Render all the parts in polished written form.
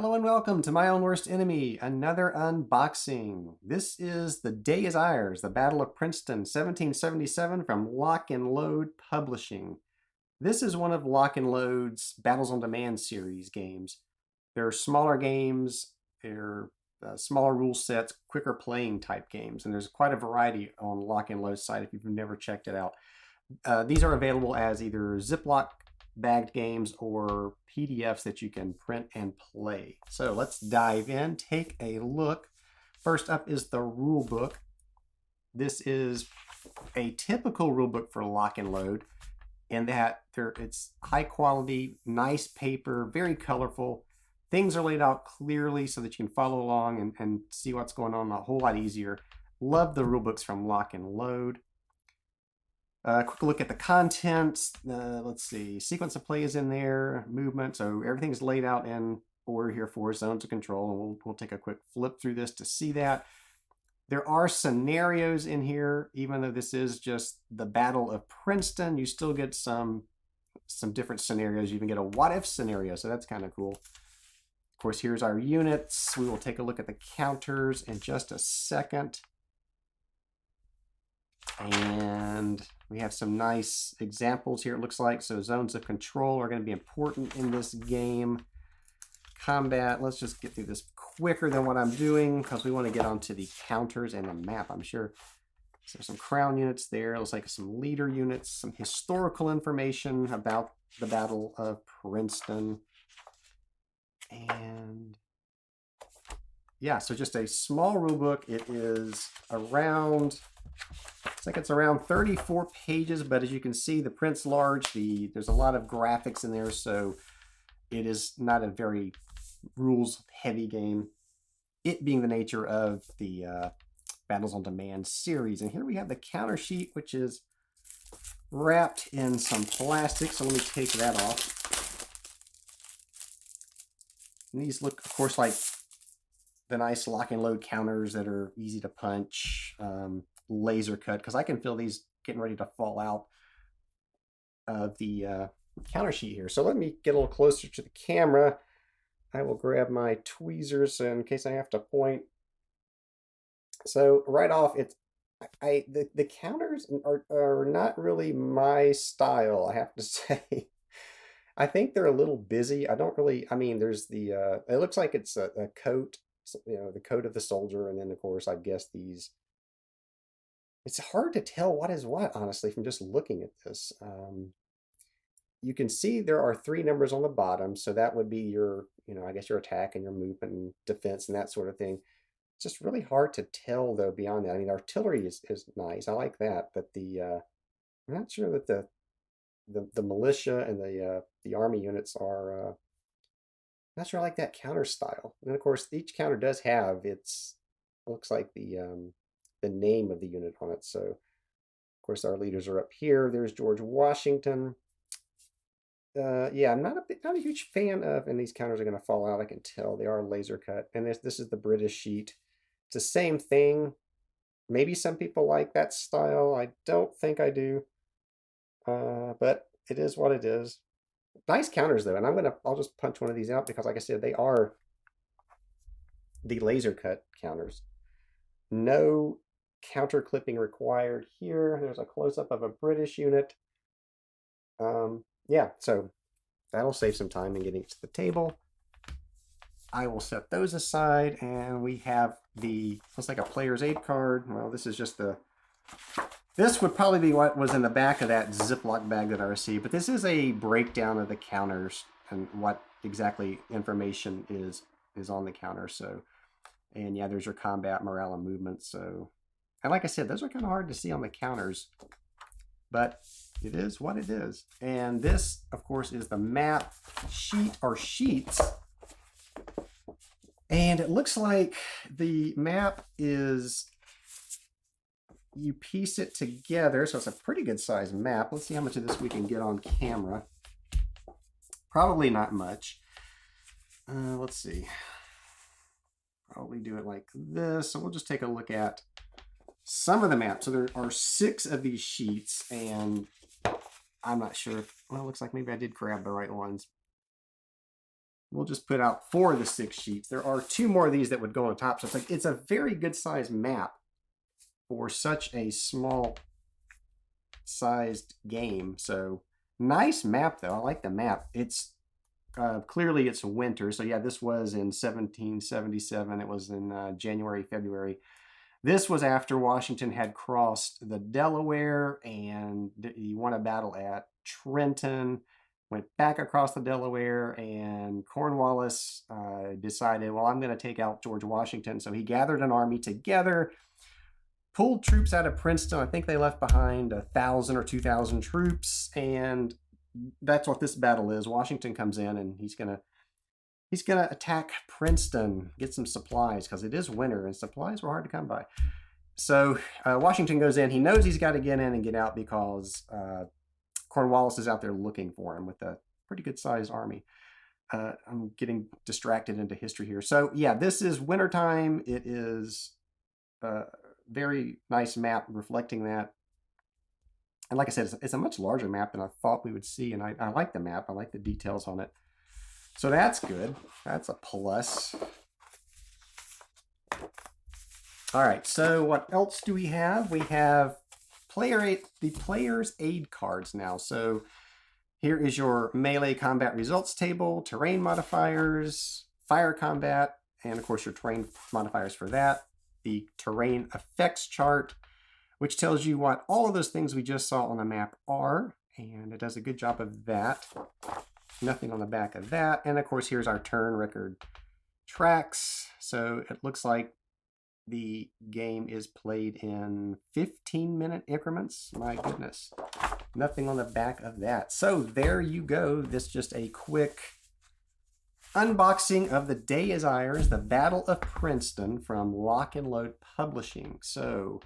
Hello and welcome to My Own Worst Enemy, another unboxing. This is The Day Is Ours, the Battle of Princeton, 1777 from Lock and Load Publishing. This is one of Lock and Load's Battles on Demand series games. They're smaller games, they're smaller rule sets, quicker playing type games, and there's quite a variety on Lock and Load's site if you've never checked it out. These are available as either Ziploc bagged games or PDFs that you can print and play. So let's dive in, take a look. First up is the rule book. This is a typical rule book for Lock and Load in that it's high quality, nice paper, very colorful. Things are laid out clearly so that you can follow along and see what's going on a whole lot easier. Love the rule books from Lock and Load. Quick look at the contents. Let's see, sequence of play is in there, movement, so everything's laid out in order here for zones of control, and we'll take a quick flip through this to see that. There are scenarios in here, even though this is just the Battle of Princeton, you still get some different scenarios. You even get a what-if scenario, so that's kind of cool. Of course, here's our units. We will take a look at the counters in just a second. And we have some nice examples here, it looks like. So zones of control are going to be important in this game. Combat, let's just get through this quicker than what I'm doing because we want to get onto the counters and the map, I'm sure. So some crown units there. It looks like some leader units, some historical information about the Battle of Princeton. And yeah, so just a small rule book. It is around... Looks like it's around 34 pages, but as you can see, the print's large. There's a lot of graphics in there, so it is not a very rules-heavy game. It being the nature of the Battles on Demand series. And here we have the counter sheet, which is wrapped in some plastic. So let me take that off. And these look, of course, like the nice lock and load counters that are easy to punch. Laser cut, because I can feel these getting ready to fall out of the counter sheet here. So let me get a little closer to the camera. I will grab my tweezers in case I have to point. So right off, the counters are not really my style, I have to say. I think they're a little busy. I don't really, I mean, there's the it looks like it's a coat, you know, the coat of the soldier, and then of course I guess these. It's hard to tell what is what, honestly, from just looking at this. You can see there are 3 numbers on the bottom, so that would be your, you know, I guess your attack and your movement and defense and that sort of thing. It's just really hard to tell, though, beyond that. I mean, artillery is nice. I like that, but I'm not sure that the militia and the army units are. Not sure I like that counter style. And of course, each counter does have looks like the name of the unit on it. So, of course, our leaders are up here. There's George Washington. Yeah, I'm not a huge fan of, and these counters are going to fall out, I can tell. They are laser cut. And this is the British sheet. It's the same thing. Maybe some people like that style. I don't think I do. But it is what it is. Nice counters, though. And I'll just punch one of these out because, like I said, they are the laser cut counters. No counter clipping required here. There's a close-up of a British unit. Yeah, so that'll save some time in getting to the table. I will set those aside, and we have looks like a player's aid card. Well, this is just this would probably be what was in the back of that Ziploc bag that I received, but this is a breakdown of the counters and what exactly information is on the counter. So, and yeah, there's your combat, morale, and movement. So, and like I said, those are kind of hard to see on the counters, but it is what it is. And this, of course, is the map sheet or sheets. And it looks like the map is, you piece it together. So it's a pretty good sized map. Let's see how much of this we can get on camera. Probably not much. Let's see. Probably do it like this. So we'll just take a look at some of the maps. So there are 6 of these sheets, and I'm not sure if, well, it looks like maybe I did grab the right ones. we'll just put out 4 of the 6 sheets. There are 2 more of these that would go on top. So it's like, it's a very good sized map for such a small sized game. So nice map though. I like the map. It's clearly it's winter. So yeah, this was in 1777. It was in January, February. This was after Washington had crossed the Delaware and he won a battle at Trenton, went back across the Delaware, and Cornwallis decided, well, I'm going to take out George Washington. So he gathered an army together, pulled troops out of Princeton. I think they left behind 1,000 or 2,000 troops, and that's what this battle is. Washington comes in and he's gonna attack Princeton, get some supplies, because it is winter and supplies were hard to come by. So Washington goes in. He knows he's got to get in and get out because Cornwallis is out there looking for him with a pretty good sized army. I'm getting distracted into history here. So yeah, this is wintertime. It is a very nice map reflecting that. And like I said, it's a much larger map than I thought we would see. And I like the map. I like the details on it. So that's good. That's a plus. All right, so what else do we have? We have the player's aid cards now. So here is your melee combat results table, terrain modifiers, fire combat, and of course your terrain modifiers for that. The terrain effects chart, which tells you what all of those things we just saw on the map are, and it does a good job of that. Nothing on the back of that. And of course, here's our turn record tracks. So it looks like the game is played in 15-minute increments. My goodness. Nothing on the back of that. So there you go. This just a quick unboxing of the Day Is Ours, the Battle of Princeton from Lock and Load Publishing. So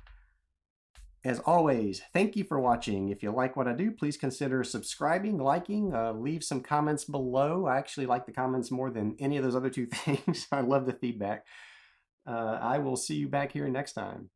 as always, thank you for watching. If you like what I do, please consider subscribing, liking, leave some comments below. I actually like the comments more than any of those other 2 things. I love the feedback. I will see you back here next time.